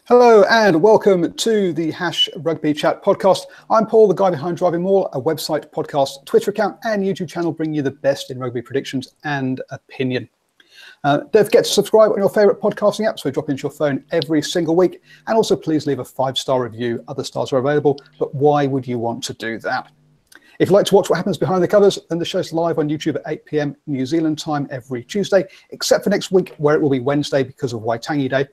Hello and welcome to the Rugby Chat podcast. I'm Paul, the guy behind DrivingMaul, a website, podcast, Twitter account and YouTube channel bringing you the best in rugby predictions and opinion. Don't forget to subscribe on your favourite podcasting app so we drop into your phone every single week. And also please leave a 5-star review. Other stars are available, but why would you want to do that? If you'd like to watch what happens behind the covers, then the show's live on YouTube at 8 p.m. New Zealand time every Tuesday, except for next week where it will be Wednesday because of Waitangi Day.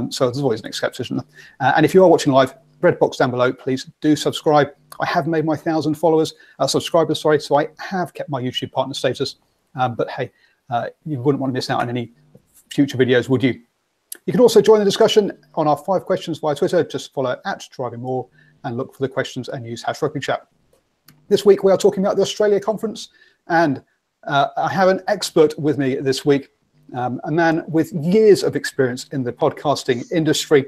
So there's always an exception, isn't there? And if you are watching live, red box down below, please do subscribe. I have made my 1,000 subscribers, sorry, so I have kept my YouTube partner status. But hey, you wouldn't want to miss out on any future videos, would you? You can also join the discussion on our 5 questions via Twitter. Just follow @DrivingMaul and look for the questions and use #RugbyChat. This week we are talking about the Australia Conference, and I have an expert with me this week. A man with years of experience in the podcasting industry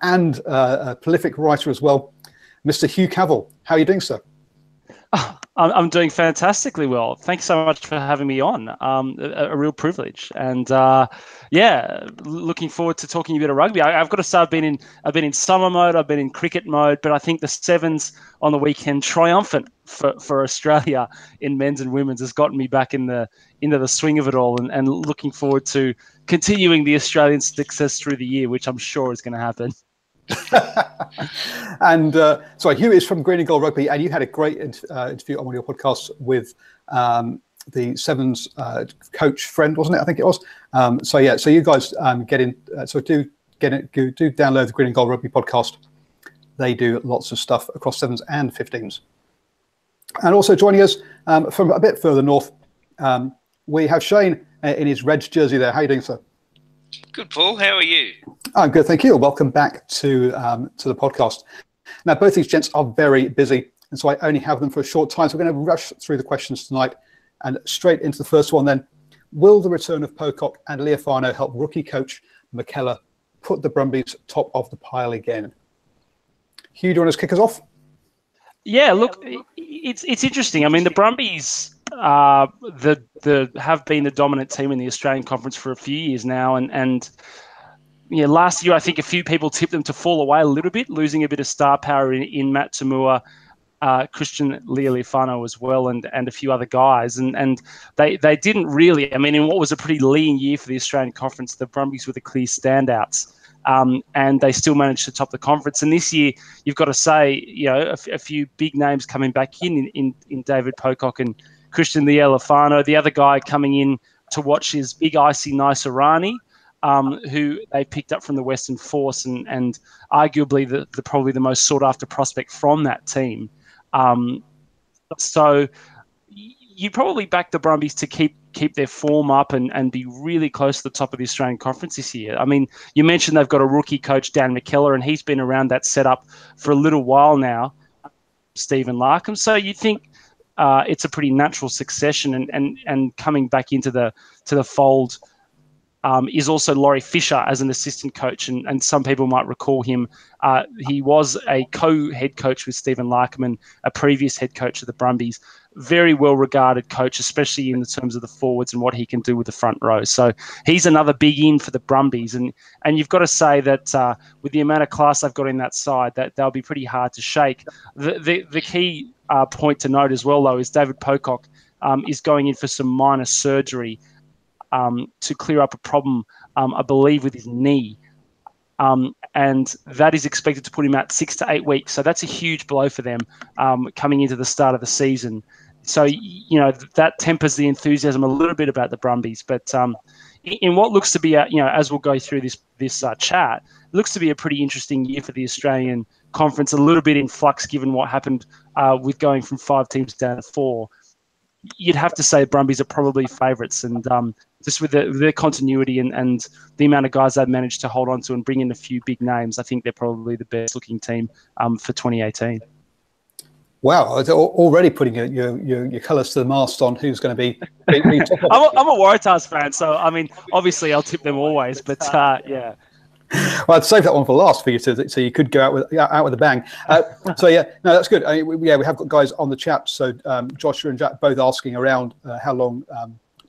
and a prolific writer as well, Mr. Hugh Cavell. How are you doing, sir? I'm doing fantastically well. Thanks so much for having me on. A real privilege, and looking forward to talking a bit of rugby. I've got to say, I've been in summer mode, I've been in cricket mode, but I think the Sevens on the weekend, triumphant for Australia in men's and women's, has gotten me back into the swing of it all, and looking forward to continuing the Australian success through the year, which I'm sure is going to happen. And sorry, Hugh is from Green and Gold Rugby, and you had a great interview on one of your podcasts with the Sevens coach friend, wasn't it? I think it was. So you guys get in. So do download the Green and Gold Rugby podcast. They do lots of stuff across Sevens and 15s. And also joining us from a bit further north, we have Shane in his Reds jersey there. How are you doing, sir? Good, Paul. How are you? I'm good, thank you. Welcome back to the podcast. Now, both these gents are very busy, and so I only have them for a short time. So we're going to rush through the questions tonight and straight into the first one then. Will the return of Pocock and Leofano help rookie coach McKellar put the Brumbies top of the pile again? Hugh, do you want to kick us off? Yeah, look, it's interesting. I mean, the Brumbies have been the dominant team in the Australian Conference for a few years now, and last year I think a few people tipped them to fall away a little bit, losing a bit of star power in Matt Tamua, Christian Leofano as well, and a few other guys, and they didn't really. I mean, in what was a pretty lean year for the Australian Conference, the Brumbies were the clear standouts. And they still managed to top the conference. And this year, you've got to say, a few big names coming back in David Pocock and Christian Leofano. The other guy coming in to watch is Big Icy Naisarani, who they picked up from the Western Force and arguably probably the most sought after prospect from that team. So you probably back the Brumbies to keep their form up and be really close to the top of the Australian Conference this year. I mean, you mentioned they've got a rookie coach, Dan McKellar, and he's been around that setup for a little while now, Stephen Larkham. So you think it's a pretty natural succession, and coming back into the fold is also Laurie Fisher as an assistant coach, and some people might recall him. He was a co-head coach with Stephen Larkham and a previous head coach of the Brumbies. Very well-regarded coach, especially in the terms of the forwards and what he can do with the front row. So he's another big in for the Brumbies, and you've got to say that with the amount of class they've got in that side, that they'll be pretty hard to shake. The key point to note as well, though, is David Pocock is going in for some minor surgery to clear up a problem, I believe, with his knee. And that is expected to put him out 6 to 8 weeks. So that's a huge blow for them coming into the start of the season. So, that tempers the enthusiasm a little bit about the Brumbies. But in what looks to be, as we'll go through this chat, it looks to be a pretty interesting year for the Australian Conference, a little bit in flux given what happened with going from 5 teams down to 4. You'd have to say Brumbies are probably favourites, and just with their continuity and the amount of guys they've managed to hold on to and bring in a few big names, I think they're probably the best looking team for 2018. Wow, already putting your colours to the mast on who's going to be top of. I'm a Waratahs fan, so I mean, obviously I'll tip them always, but yeah. Well, I'd save that one for last for you, so you could go out with a bang. That's good. I mean, we have got guys on the chat. So Joshua and Jack both asking around how long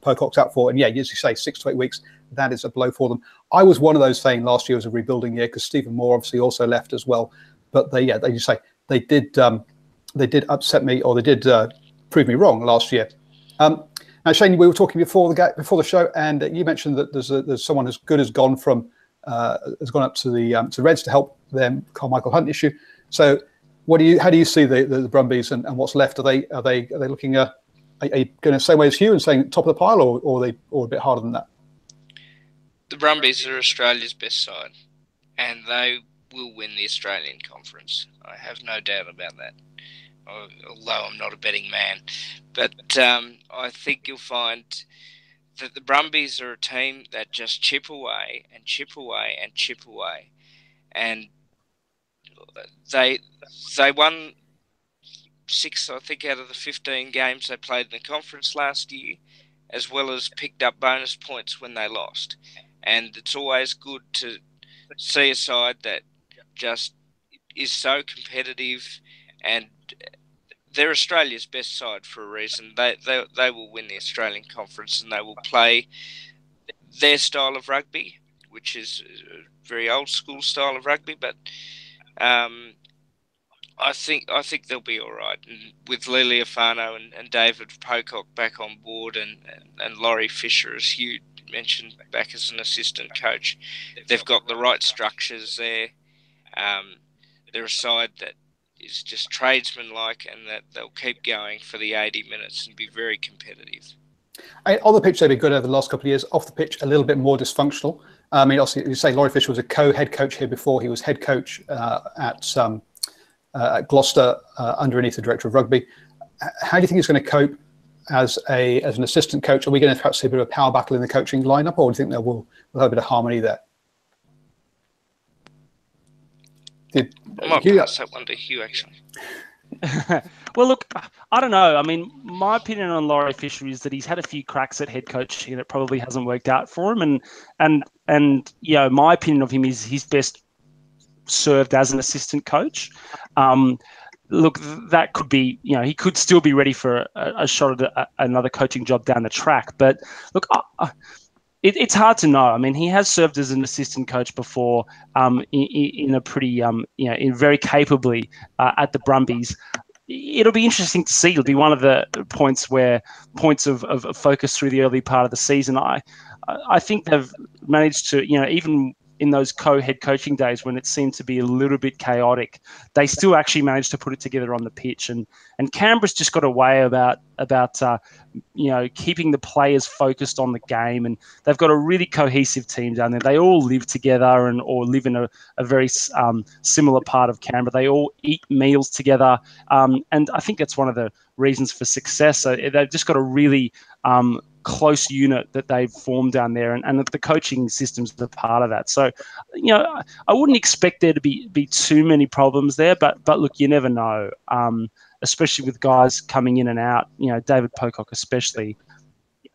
Pocock's out for, and as you say, 6 to 8 weeks. that is a blow for them. I was one of those saying last year was a rebuilding year because Stephen Moore obviously also left as well. But they did upset me, or they did prove me wrong last year. Now, Shane, we were talking before the show, and you mentioned that there's someone as good as gone up to the Reds to help them Carmichael Hunt issue. So, how do you see the Brumbies and what's left? Are they looking? Are you going the same way as Hugh and saying top of the pile, or a bit harder than that? The Brumbies are Australia's best side, and they will win the Australian Conference. I have no doubt about that, although I'm not a betting man. But I think you'll find that the Brumbies are a team that just chip away and chip away and chip away. And they won 6, I think, out of the 15 games they played in the conference last year, as well as picked up bonus points when they lost. And it's always good to see a side that just is so competitive, and they're Australia's best side for a reason. They will win the Australian Conference, and they will play their style of rugby, which is a very old school style of rugby. But I think they'll be all right. And with Liliafano and David Pocock back on board, and Laurie Fisher, as Hugh mentioned, back as an assistant coach, they've got the right structures there. They're a side that is just tradesman-like, and that they'll keep going for the 80 minutes and be very competitive. On the pitch, they've been good over the last couple of years. Off the pitch, a little bit more dysfunctional. I mean, obviously, you say Laurie Fisher was a co-head coach here before. He was head coach at Gloucester underneath the director of rugby. How do you think he's going to cope as an assistant coach? Are we going to perhaps see a bit of a power battle in the coaching lineup, or do you think there will have a bit of harmony there? I might pass that one to Hugh, actually. Well, look, I don't know. I mean, my opinion on Laurie Fisher is that he's had a few cracks at head coaching and it probably hasn't worked out for him. And you know, my opinion of him is he's best served as an assistant coach. Look, that could be, you know, he could still be ready for a shot at another coaching job down the track. But look, it's hard to know. I mean, he has served as an assistant coach before, in a pretty, very capably at the Brumbies. It'll be interesting to see. It'll be one of the points of focus through the early part of the season. I think they've managed to, even in those co-head coaching days when it seemed to be a little bit chaotic, they still actually managed to put it together on the pitch. And Canberra's just got a way about keeping the players focused on the game, and they've got a really cohesive team down there. They all live together or live in a very similar part of Canberra. They all eat meals together, and I think that's one of the reasons for success. So they've just got a really close unit that they've formed down there, and the coaching system's a part of that. So, I wouldn't expect there to be too many problems there, but look, you never know, especially with guys coming in and out, David Pocock especially,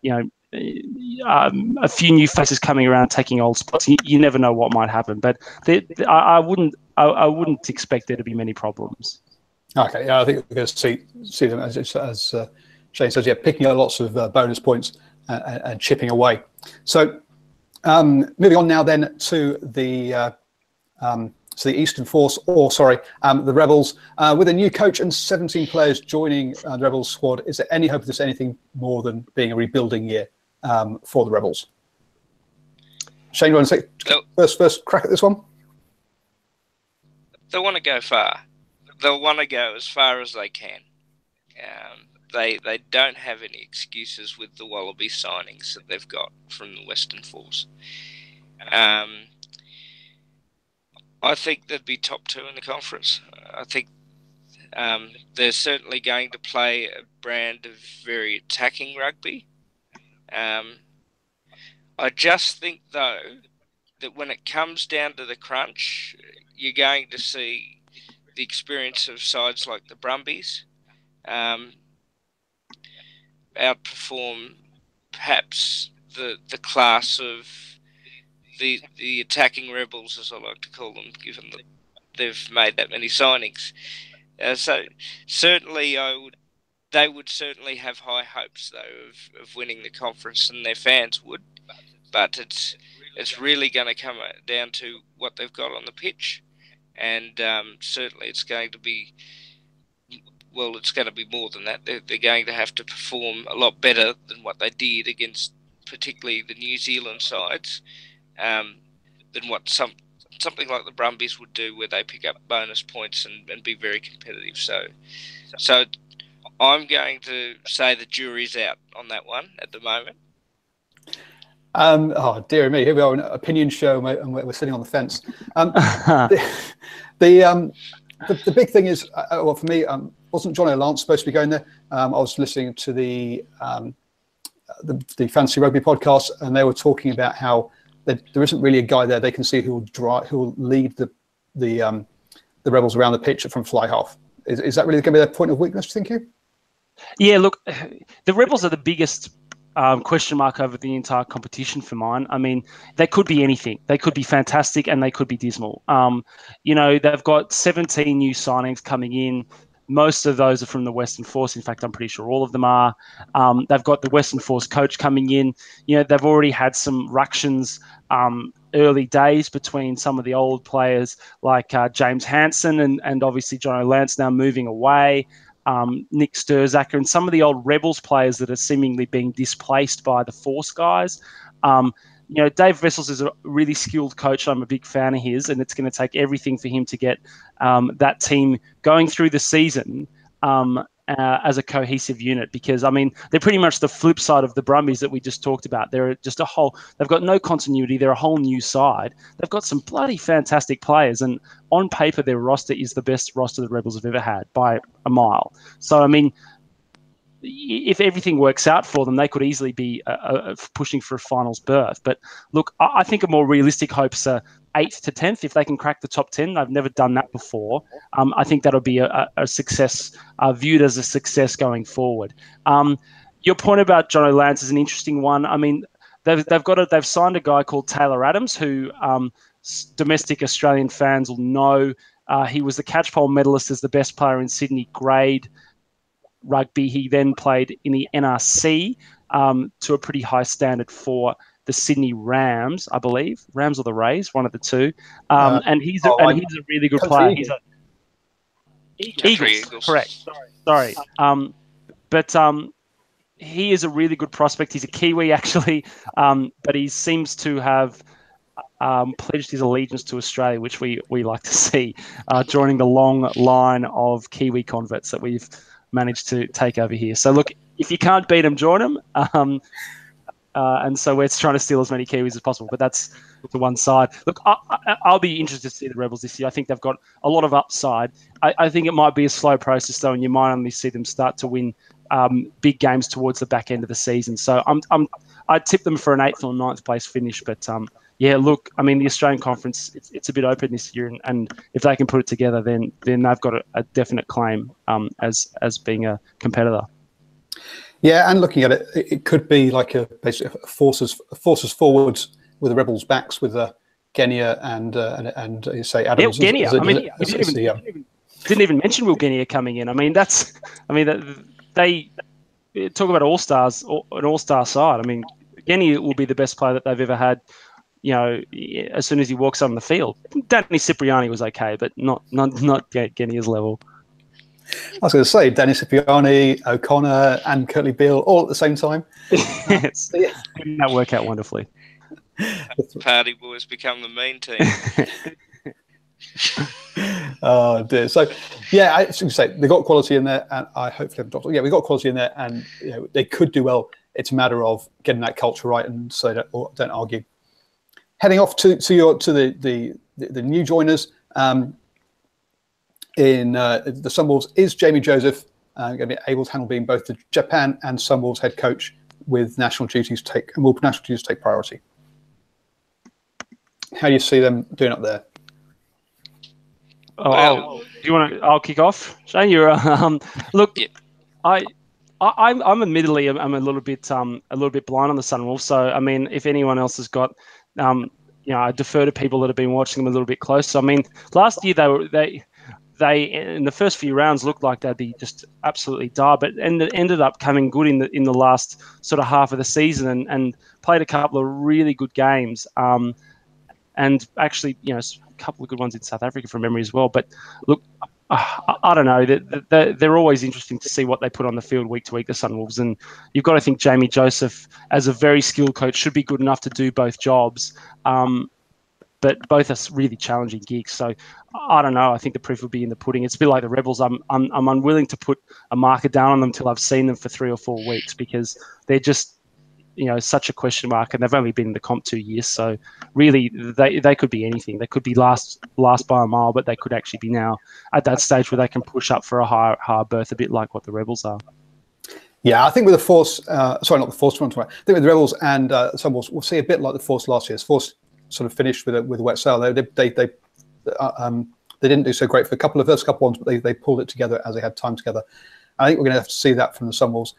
a few new faces coming around taking old spots. You never know what might happen, but I wouldn't expect there to be many problems. Okay, yeah, I think we're going to see them as Shane says, picking up lots of bonus points and chipping away. So moving on now then to the Eastern Force, the Rebels, with a new coach and 17 players joining the Rebels squad. Is there any hope of this anything more than being a rebuilding year for the Rebels? Shane, you want to say first crack at this one? They want to go far. They'll want to go as far as they can. They don't have any excuses with the Wallaby signings that they've got from the Western Force. I think they'd be top 2 in the conference. I think they're certainly going to play a brand of very attacking rugby. I just think, though, that when it comes down to the crunch, you're going to see the experience of sides like the Brumbies outperform perhaps the class of the attacking Rebels, as I like to call them, given that they've made that many signings. So certainly they would certainly have high hopes, though, of winning the conference, and their fans would. but it's really going to come down to what they've got on the pitch, and certainly it's going to be. Well, it's going to be more than that. They're going to have to perform a lot better than what they did against, particularly the New Zealand sides, than what something like the Brumbies would do, where they pick up bonus points and be very competitive. So I'm going to say the jury's out on that one at the moment. Oh, dear me, here we are, an opinion show, and we're sitting on the fence. The big thing is, well, for me, wasn't John O'Lance supposed to be going there? I was listening to the Fantasy Rugby podcast, and they were talking about how there isn't really a guy there they can see who will lead the Rebels around the pitch from fly half. Is that really going to be their point of weakness, think you? Yeah, look, the Rebels are the biggest question mark over the entire competition for mine. I mean, they could be anything. They could be fantastic and they could be dismal. They've got 17 new signings coming in. Most of those are from the Western Force. In fact, I'm pretty sure all of them are. They've got the Western Force coach coming in. They've already had some ructions early days between some of the old players like James Hansen and obviously John O'Lance now moving away. Nick Sturzacker and some of the old Rebels players that are seemingly being displaced by the Force guys. Dave Vessels is a really skilled coach. I'm a big fan of his, and it's going to take everything for him to get that team going through the season as a cohesive unit, because, I mean, they're pretty much the flip side of the Brumbies that we just talked about. They're just they've got no continuity. They're a whole new side. They've got some bloody fantastic players, and on paper, their roster is the best roster the Rebels have ever had by a mile. So, I mean, if everything works out for them, they could easily be pushing for a finals berth. But look, I think a more realistic hope's 8th to 10th. If they can crack the top 10, I've never done that before. I think that'll be a success, viewed as a success going forward. Your point about John O'Lance is an interesting one. I mean, they've signed a guy called Taylor Adams, who domestic Australian fans will know. He was the catchpole medalist as the best player in Sydney grade rugby. He then played in the NRC to a pretty high standard for the Sydney Rams, I believe. Rams or the Rays, one of the two. And he's a really good player. He's Eagles. Correct. Sorry. But he is a really good prospect. He's a Kiwi, actually, but he seems to have pledged his allegiance to Australia, which we like to see, joining the long line of Kiwi converts that we've managed to take over here. So look, if you can't beat them, join them. And so we're trying to steal as many Kiwis as possible, but that's to one side. Look, I'll be interested to see the Rebels this year. I think they've got a lot of upside. I think it might be a slow process, though, and you might only see them start to win big games towards the back end of the season. So I'd tip them for an 8th or 9th place finish. But yeah, look, I mean, the Australian Conference, it's a bit open this year, and if they can put it together, then they've got a definite claim as being a competitor. Yeah, and looking at it, it could be like basically forces forwards with the Rebels' backs with Genia and you say Adams. Yeah, Genia. I mean, didn't even mention Will Genia coming in. I mean, they talk about all-stars, an all-star side. I mean, Genia will be the best player that they've ever had, as soon as he walks on the field. Danny Cipriani was okay, but not Genia's level. I was going to say Danny Cipriani, O'Connor, and Curtly Beale all at the same time. Yes, didn't that work out wonderfully? Party boys become the main team. Oh dear. So yeah, I should say they got quality in there, and I hopefully have dropped. Yeah, we got quality in there, and they could do well. It's a matter of getting that culture right, and so don't argue. Heading off to the new joiners. In the Sunwolves is Jamie Joseph, going to be able to handle being both the Japan and Sunwolves head coach with national duties take priority. How do you see them doing up there? Do you want to? I'll kick off. Shane, you're look. Yeah. I'm admittedly I'm a little bit blind on the Sunwolves. So I mean, if anyone else has got, I defer to people that have been watching them a little bit close. So I mean, last year they in the first few rounds looked like they'd be just absolutely dire, but ended up coming good in the last sort of half of the season and played a couple of really good games. And actually, a couple of good ones in South Africa from memory as well. But look, I don't know. They're always interesting to see what they put on the field week to week, the Sunwolves. And you've got to think Jamie Joseph, as a very skilled coach, should be good enough to do both jobs. But both are really challenging gigs. So I don't know. I think the proof will be in the pudding. It's a bit like the Rebels. I'm unwilling to put a marker down on them until I've seen them for 3 or 4 weeks, because they're just such a question mark, and they've only been in the comp 2 years. So really, they could be anything. They could be last by a mile, but they could actually be now at that stage where they can push up for a higher berth, a bit like what the Rebels are. Yeah, I think with the Force, sorry, not the Force. I think with the Rebels and Sunwolves, we'll see a bit like the Force last year. Force sort of finished with a wet sail. They didn't do so great for a couple of first couple ones, but they pulled it together as they had time together. I think we're going to have to see that from the Sunwolves.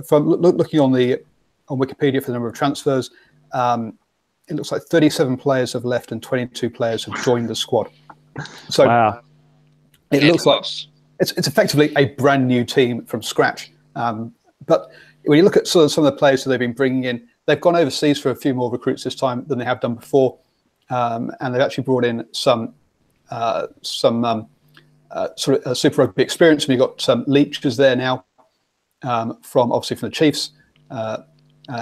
From looking on Wikipedia for the number of transfers, it looks like 37 players have left and 22 players have joined the squad. So wow. It looks like it's effectively a brand new team from scratch. But when you look at some of the players that they've been bringing in, they've gone overseas for a few more recruits this time than they have done before, and they've actually brought in some sort of Super Rugby experience. And you've got some Leachers there now, from the Chiefs.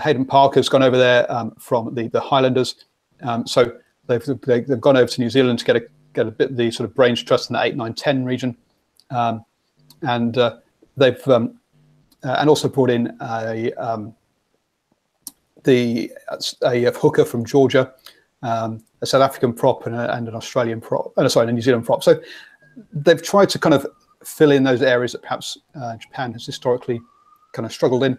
Hayden Parker's gone over there from the Highlanders. So they've gone over to New Zealand to get a bit of the sort of brains trust in the 8, 9, 10 region, and they've and also brought in a hooker from Georgia, a South African prop and an Australian prop, and a New Zealand prop. So they've tried to kind of fill in those areas that perhaps Japan has historically kind of struggled in,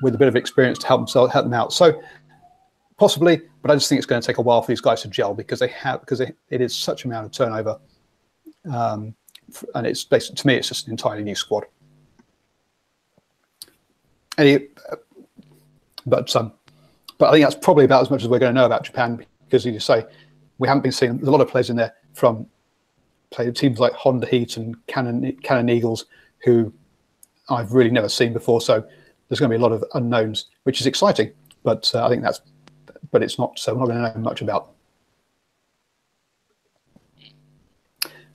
with a bit of experience to help them out. So possibly, but I just think it's going to take a while for these guys to gel, because it is such amount of turnover, and it's basically, to me, it's just an entirely new squad. But I think that's probably about as much as we're going to know about Japan, because, as you say, we haven't been seeing a lot of players in there from teams like Honda Heat and Cannon Eagles, who I've really never seen before. So there's going to be a lot of unknowns, which is exciting. But I think but it's not. So we're not going to know much about.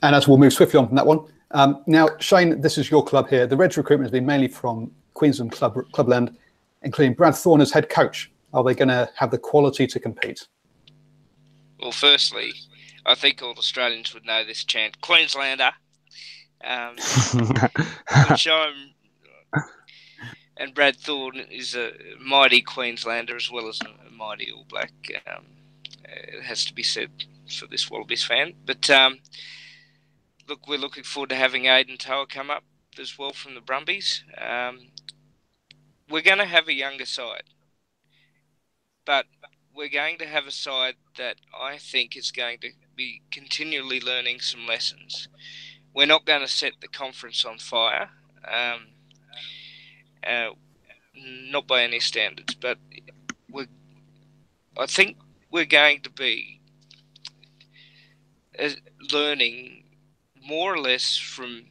And as we'll move swiftly on from that one, now Shane, this is your club here. The Reds recruitment has been mainly from Queensland clubland, including Brad Thorne as head coach. Are they going to have the quality to compete? Well, firstly, I think all Australians would know this chant, Queenslander, which and Brad Thorne is a mighty Queenslander as well as a mighty All Black. It has to be said for this Wallabies fan. But look, we're looking forward to having Aidan Toa come up as well from the Brumbies. We're going to have a younger side, but we're going to have a side that I think is going to be continually learning some lessons. We're not going to set the conference on fire, not by any standards, but I think we're going to be learning more or less from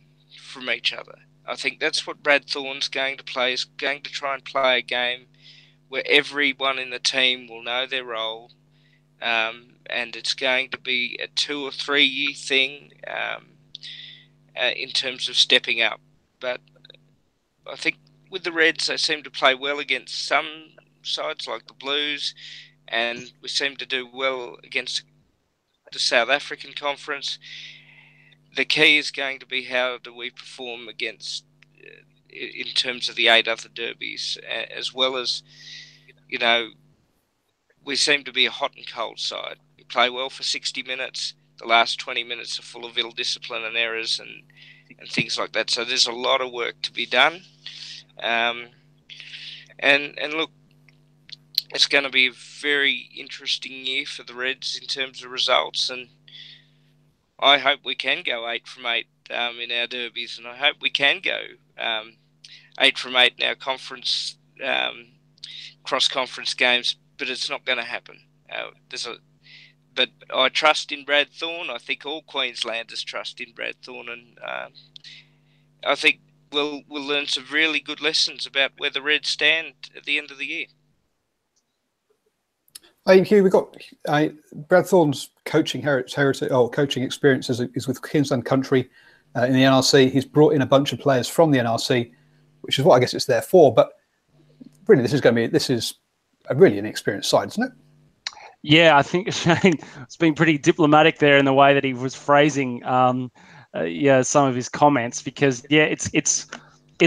each other. I think that's what Brad Thorne's going to play, is going to try and play a game where everyone in the team will know their role, and it's going to be a 2 or 3 year thing in terms of stepping up. But I think with the Reds, they seem to play well against some sides like the Blues, and we seem to do well against the South African Conference. The key is going to be how do we perform against, in terms of the 8 other derbies, as well as, we seem to be a hot and cold side. We play well for 60 minutes. The last 20 minutes are full of ill discipline and errors and things like that. So there's a lot of work to be done. And look, it's going to be a very interesting year for the Reds in terms of results, and I hope we can go 8 from 8 in our derbies, and I hope we can go 8 from 8 in our conference cross-conference games. But it's not going to happen. but I trust in Brad Thorne. I think all Queenslanders trust in Brad Thorne, and I think we'll learn some really good lessons about where the Reds stand at the end of the year. Hugh, we've got Brad Thorne's coaching coaching experience is with Queensland Country in the NRC. He's brought in a bunch of players from the NRC, which is what I guess it's there for. But really, this is a really inexperienced side, isn't it? Yeah, I think Shane has been pretty diplomatic there in the way that he was phrasing some of his comments, because it's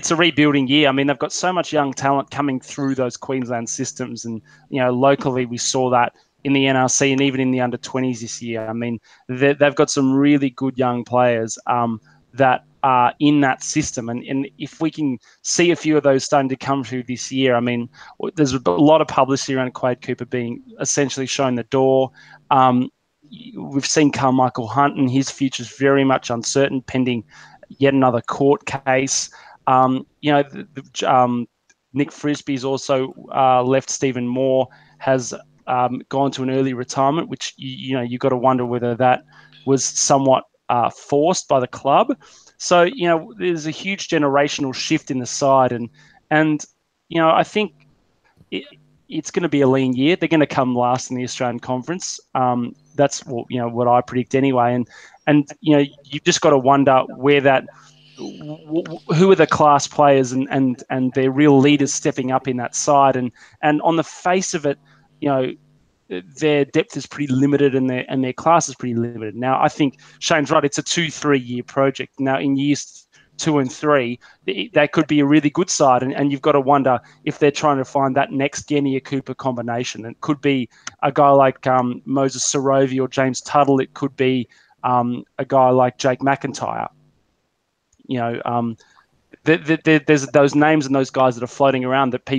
a rebuilding year. I mean, they've got so much young talent coming through those Queensland systems, and locally we saw that in the NRC and even in the under-20s this year. I mean, they've got some really good young players that are in that system, and if we can see a few of those starting to come through this year, I mean, there's a lot of publicity around Quade Cooper being essentially shown the door. We've seen Carmichael Hunt, and his future's very much uncertain, pending yet another court case. Nick Frisbee's also left. Stephen Moore has gone to an early retirement, which you've got to wonder whether that was somewhat forced by the club. So there's a huge generational shift in the side, and I think it's going to be a lean year. They're going to come last in the Australian Conference. That's what I predict anyway. And you've just got to wonder where that. Who are the class players and their real leaders stepping up in that side, and on the face of it, their depth is pretty limited and their class is pretty limited. Now, I think Shane's right; it's a 2-3 year project. Now, in years 2 and 3, that could be a really good side, and you've got to wonder if they're trying to find that next Genia Cooper combination. It could be a guy like Moses Sorovi or James Tuttle. It could be a guy like Jake McIntyre. There's those names and those guys that are floating around that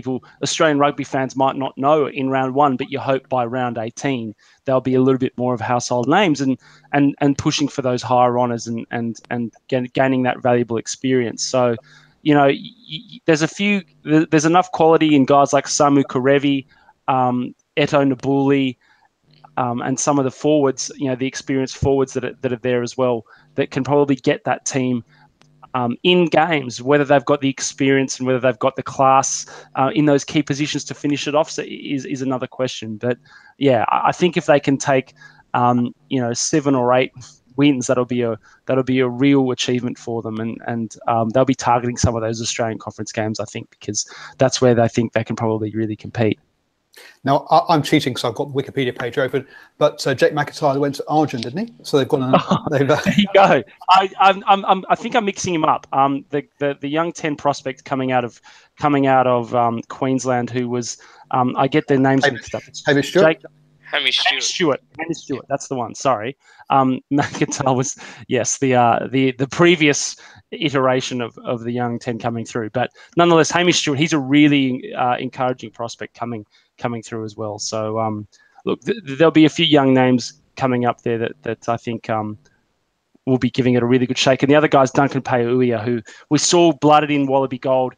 Australian rugby fans might not know in round 1, but you hope by round 18 they'll be a little bit more of household names and pushing for those higher honours and gaining that valuable experience. So, there's enough quality in guys like Samu Karevi, Eto Nabuli, and some of the forwards, the experienced forwards that are there as well, that can probably get that team in games, whether they've got the experience and whether they've got the class in those key positions to finish it off is another question. But yeah, I think if they can take 7 or 8 wins, that'll be a real achievement for them, and they'll be targeting some of those Australian Conference games, I think, because that's where they think they can probably really compete. Now, I'm cheating, so I've got the Wikipedia page open, but Jake McIntyre went to Argent, didn't he? So they've gone and there you go. I think I'm mixing him up. The young 10 prospect coming out of Queensland, who was I get their names mixed up. Hamish Stewart. Hamish Stewart. That's the one. Sorry. McIntyre was the previous iteration of the young 10 coming through, but nonetheless, Hamish Stewart, he's a really encouraging prospect coming through as well. So look, there'll be a few young names coming up there that I think will be giving it a really good shake. And the other guy's Duncan Paiuia, who we saw blooded in Wallaby Gold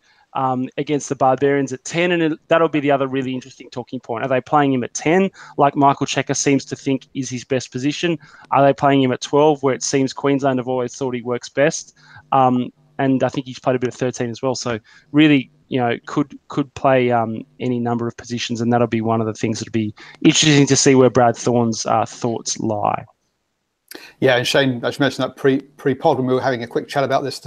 against the Barbarians at 10, and that'll be the other really interesting talking point. Are they playing him at 10, like Michael Checker seems to think is his best position? Are they playing him at 12, where it seems Queensland have always thought he works best? And I think he's played a bit of 13 as well. So really, could play any number of positions, and that'll be one of the things that'll be interesting to see where Brad Thorne's thoughts lie. Yeah, and Shane actually mentioned that pre-pod when we were having a quick chat about this,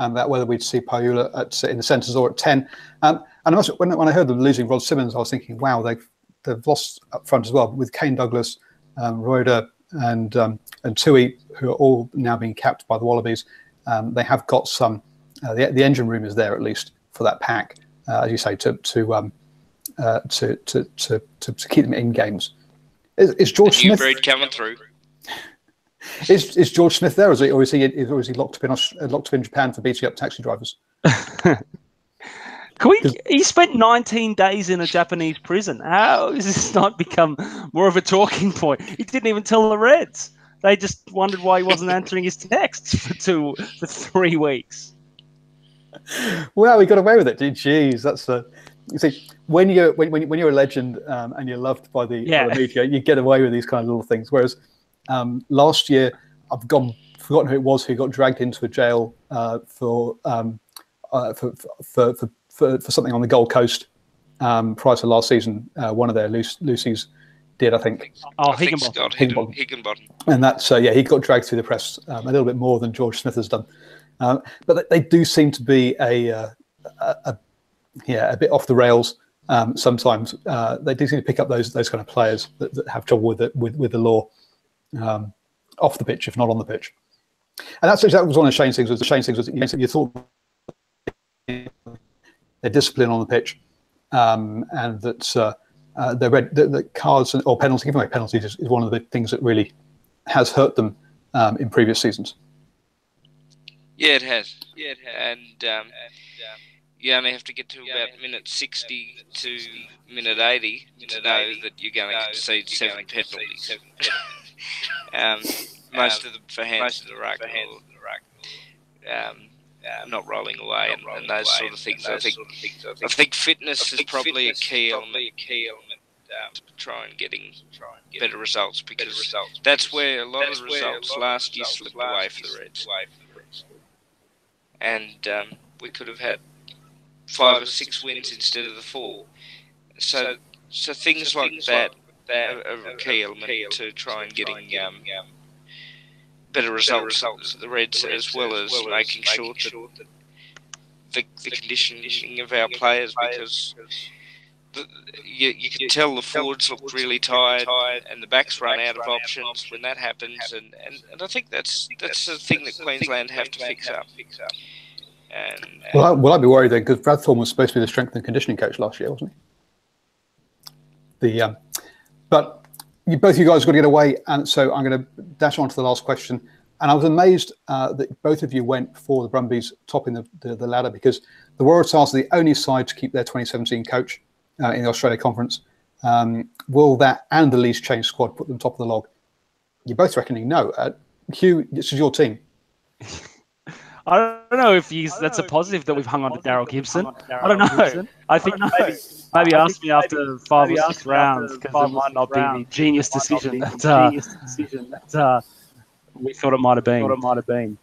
about whether we'd see Paiula in the centres or at 10. And also, when I heard them losing Rod Simmons, I was thinking, wow, they've lost up front as well, with Kane Douglas, Roida, and Tui, who are all now being capped by the Wallabies. They have got some. The engine room is there, at least for that pack, as you say, to keep them in games. Is George Smith breed coming through? Is George Smith there, or is he locked up in Japan for beating up taxi drivers? He spent 19 days in a Japanese prison. How has this not become more of a talking point? He didn't even tell the Reds. They just wondered why he wasn't answering his texts for 3 weeks. Well, he got away with it. Jeez, You see, when you're a legend and you're loved by the media, you get away with these kind of little things. Whereas last year, I've forgotten who it was who got dragged into a jail for something on the Gold Coast prior to last season. One of their Lucy's did, I think. Oh, Higginbottom. And that's he got dragged through the press a little bit more than George Smith has done. But they do seem to be a bit off the rails sometimes. They do seem to pick up those kind of players that have trouble with the law off the pitch, if not on the pitch. And that was one of Shane's things. That you thought their discipline on the pitch, and that the cards or penalties, giving away penalties is one of the things that really has hurt them in previous seasons. Yeah, it has. And you only have to get to about minute 60 to minute 80 to know that you're going to concede 7 penalties. Most of them for hands to the ruck, not rolling away, and those sort of things. I think fitness is probably a key element to try and getting better results, because that's where a lot of the results last year slipped away for the Reds. And we could have had 5 or 6 wins instead of the 4. So things like that are a key element to try and getting better results for the Reds, as well as making sure that the conditioning of our players, because you can tell the forwards look really tired and the backs run out of options when that happens, and I think that's the thing that Queensland have to fix up. Will I be worried then, because Brad Thorne was supposed to be the strength and conditioning coach last year, wasn't he? But both of you guys got to get away, and so I'm going to dash on to the last question. And I was amazed that both of you went for the Brumbies topping the ladder, because the Waratahs are the only side to keep their 2017 coach in the Australia Conference. Will that and the least changed squad put them top of the log? You're both reckoning no. Hugh, this is your team. I don't know if that's a positive that we've hung on to Daryl Gibson. I don't know. I think maybe ask me after 5 or 6 rounds, because it might not be the genius decision that we thought it might have been.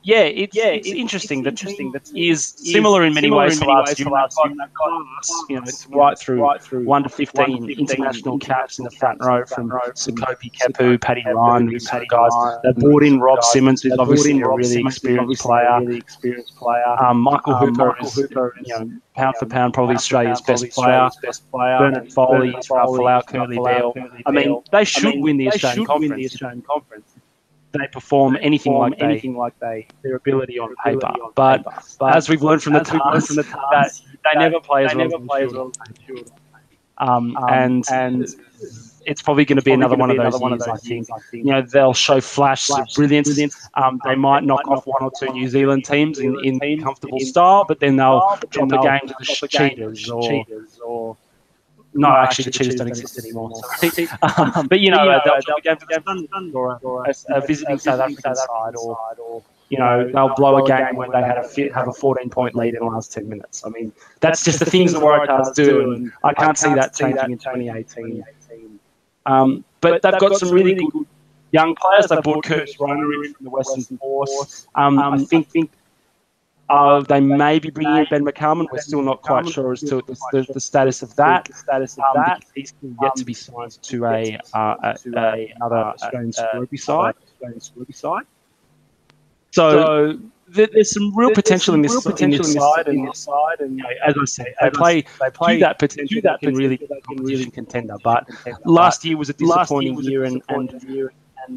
It's interesting. The team is similar in many ways to last year. It's right through 1 to 15 international caps in the front row, from Sukopi, Kepu, Paddy Ryan, these sort of guys. They brought in Rob Simmons, who's obviously a really experienced player. Michael Hooper is, pound for pound, probably Australia's best player. Bernard Foley, Falau, Curly Bell. I mean, they should win the Australian Conference. They perform anything like their ability on paper. But as we've learned from the Tars, that they never play as well as they should. And it's probably going to be another one of those years, I think. They'll show flashes of brilliance. They might knock off 1 or 2 New Zealand teams in comfortable style, but then they'll drop a game to the Cheetahs or no, actually, the Cheetahs don't exist anymore. But they'll drop a game to the Sunwolves or a visiting South African side, or they'll blow a game when they have a 14-point lead in the last 10 minutes. I mean, that's just the things the Waratahs do, and I can't see that changing in 2018. But they've got some really good young players. They brought Curtis Rona in from the Western Force. I think they may be bringing in Ben McCarman. We're still not quite sure as to the status of that. He's still yet to be signed to another Australian Rugby side. So there's some real potential in this side, and as I say, they play to that potential. That can really be a competition contender. But last year was a disappointing year, and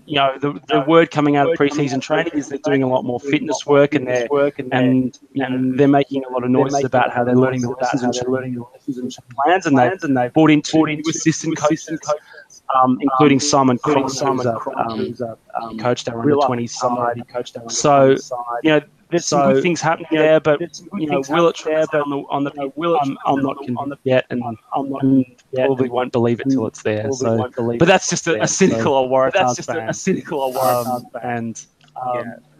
the word coming out of pre-season training is they're doing a lot more fitness work, and they're making a lot of noises about how they're learning the lessons and plans, and they've brought in 2 new assistant coaches, including Simon Cross, who's a coach there under 20s side. So there's some good things happening there, but will it transfer on the I'm not convinced yet, and probably won't believe it till it's there. But that's just a cynical Waratahs fan. And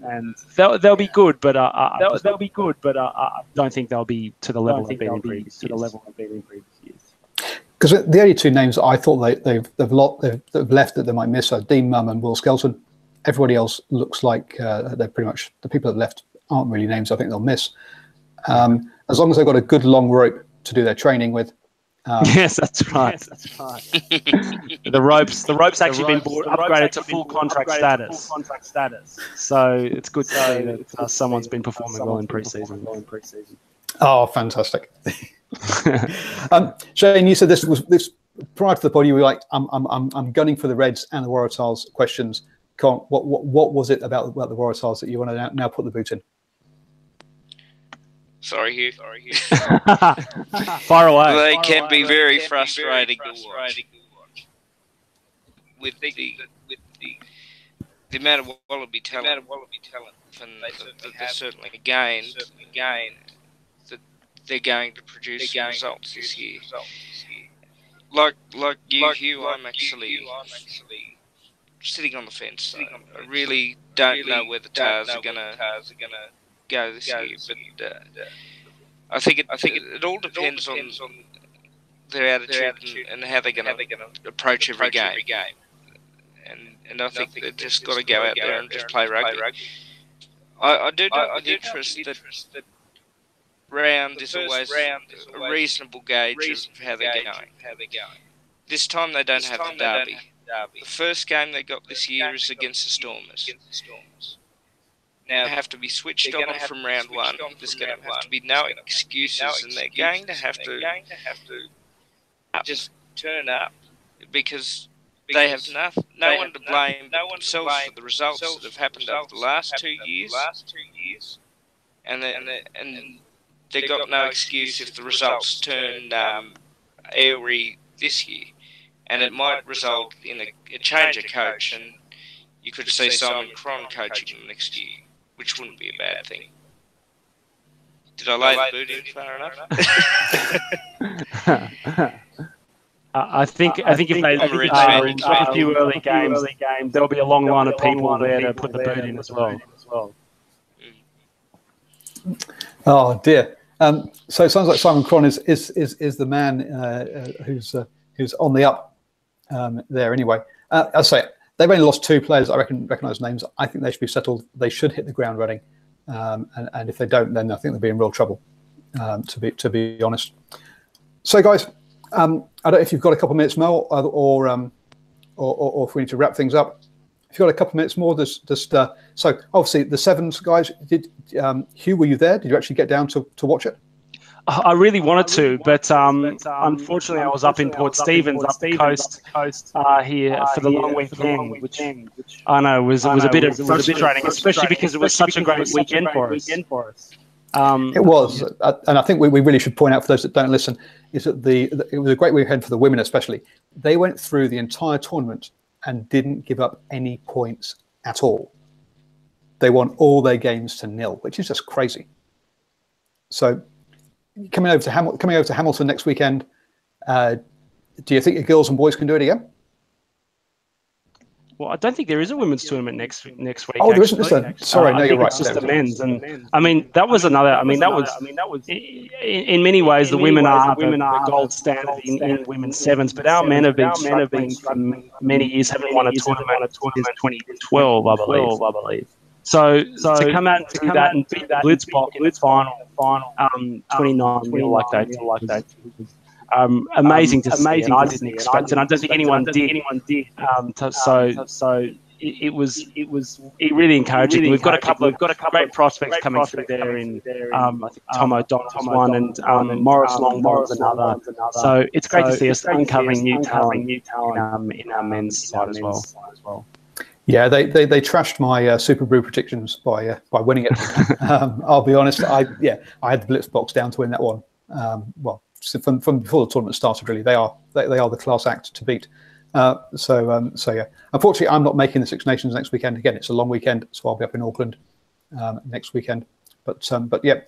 And they'll be good, but I don't think they'll be to the level they've been in previous years. Because the only two names I thought they've left that they might miss are Dean Mum and Will Skelton. Everybody else looks like they're pretty much, the people that left aren't really names I think they'll miss. As long as they've got a good long rope to do their training with. Yes, that's right. The ropes actually been upgraded to full contract status. So it's good to see that someone's been performing well in pre-season. Oh, fantastic. Shane, you said this prior to the pod. You were like, I'm gunning for the Reds and the Waratahs questions. What was it about the Waratahs that you want to now put the boot in? Sorry, Hugh. Far away. They can be very frustrating to watch. With the amount of wallaby talent, and they're certainly gained. They're going to produce results this year. Like you, Hugh, I'm actually sitting on the fence. I really don't know where the Tars are going to go this year, but I think it all depends on their attitude and how they're going to approach every game. And I think they've just got to go out there and just play rugby. I do note with interest that round is always a reasonable gauge of how they're going. This time they don't have the derby. The first game they got this year is against the Stormers. Now they have to be switched on from round one. There's going to have to be no excuses, and they're going to have to just turn up because they have no one to blame themselves for the results that have happened over the last 2 years, and they've got no excuse if the results turn airy this year, and it might result in a change of coach, and you could see Simon Cron coaching them next year, which wouldn't be a bad thing. Did I lay the boot in far enough? I think if they drop a few early games, there'll be a long line of people there to put the boot in as well. Oh dear. So it sounds like Simon Cron is the man who's on the up there. Anyway, I say they've only lost 2 players I recognise names. I think they should be settled. They should hit the ground running, and if they don't, then I think they'll be in real trouble. To be honest. So guys, I don't know if you've got a couple of minutes more, or if we need to wrap things up. If you've got a couple of minutes more, so obviously the Sevens guys. Hugh, were you there? Did you actually get down to watch it? I really wanted to, but unfortunately I was up in Port Stephens, up the coast here for the long weekend, which I know was a bit frustrating, especially because it was such a great weekend for us. It was, and I think we really should point out for those that don't listen, is that it was a great weekend for the women especially. They went through the entire tournament and didn't give up any points at all. They won all their games to 0, which is just crazy. So coming over to Hamilton next weekend, do you think the girls and boys can do it again? Well, I don't think there is a women's tournament next week. Oh, there isn't. Sorry, no, you're right. It's just the men's, and I mean that was another. I mean that was in many ways the women are the gold standard in women's sevens, but our men have been for many years, haven't won a tournament since 2012, I believe. So to come out and do that and beat Blitzbach in the final 29-0 like that. Amazing to see, and I didn't expect it. And I don't think anyone did. So it was really encouraging. We've got a couple of great prospects coming through there. In I think Tom O'Donnell's one, and Morris Longboard's another. So it's great to see us uncovering new talent in our men's side as well. Yeah, they trashed my Super Brew predictions by winning it. I'll be honest. I had the Blitzbox down to win that one. So from before the tournament started, really, they are the class act to beat. So yeah. Unfortunately, I'm not making the Six Nations next weekend. Again, it's a long weekend, so I'll be up in Auckland next weekend. But yeah.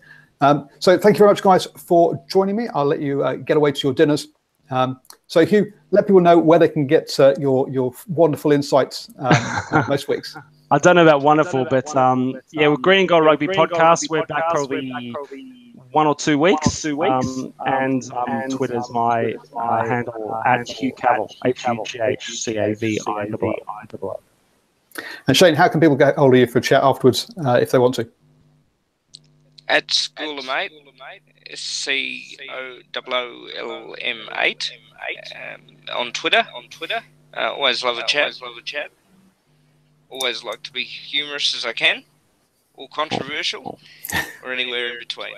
So thank you very much, guys, for joining me. I'll let you get away to your dinners. So Hugh, let people know where they can get your wonderful insights most weeks. I don't know about wonderful, but yeah, with Green and Gold Rugby podcast, we're back probably 1 or 2 weeks. And Twitter's my handle at Hugh Cavill, HUGHCAVILL. And Shane, how can people get hold of you for a chat afterwards if they want to? At School of Mate, SCOOLM8 on Twitter. Always love a chat. Always like to be humorous as I can, or controversial, or anywhere in between.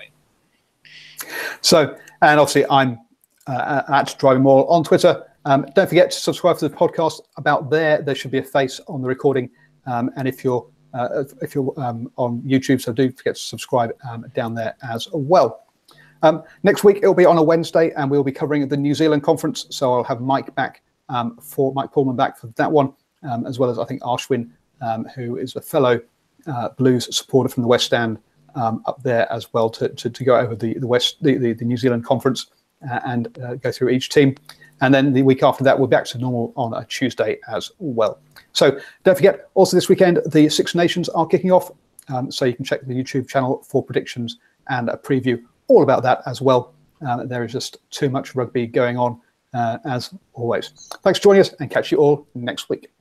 So, and obviously I'm at DrivingMaul on Twitter. Don't forget to subscribe to the podcast. About there should be a face on the recording. And if you're on YouTube, so do forget to subscribe down there as well. Next week it'll be on a Wednesday, and we'll be covering the New Zealand conference. So I'll have Mike Pullman back for that one, as well as I think Ashwin, who is a fellow Blues supporter from the West Stand, up there as well to go over the New Zealand conference and go through each team. And then the week after that, we're back to normal on a Tuesday as well. So don't forget, also this weekend, the Six Nations are kicking off. So you can check the YouTube channel for predictions and a preview all about that as well. There is just too much rugby going on, as always. Thanks for joining us, and catch you all next week.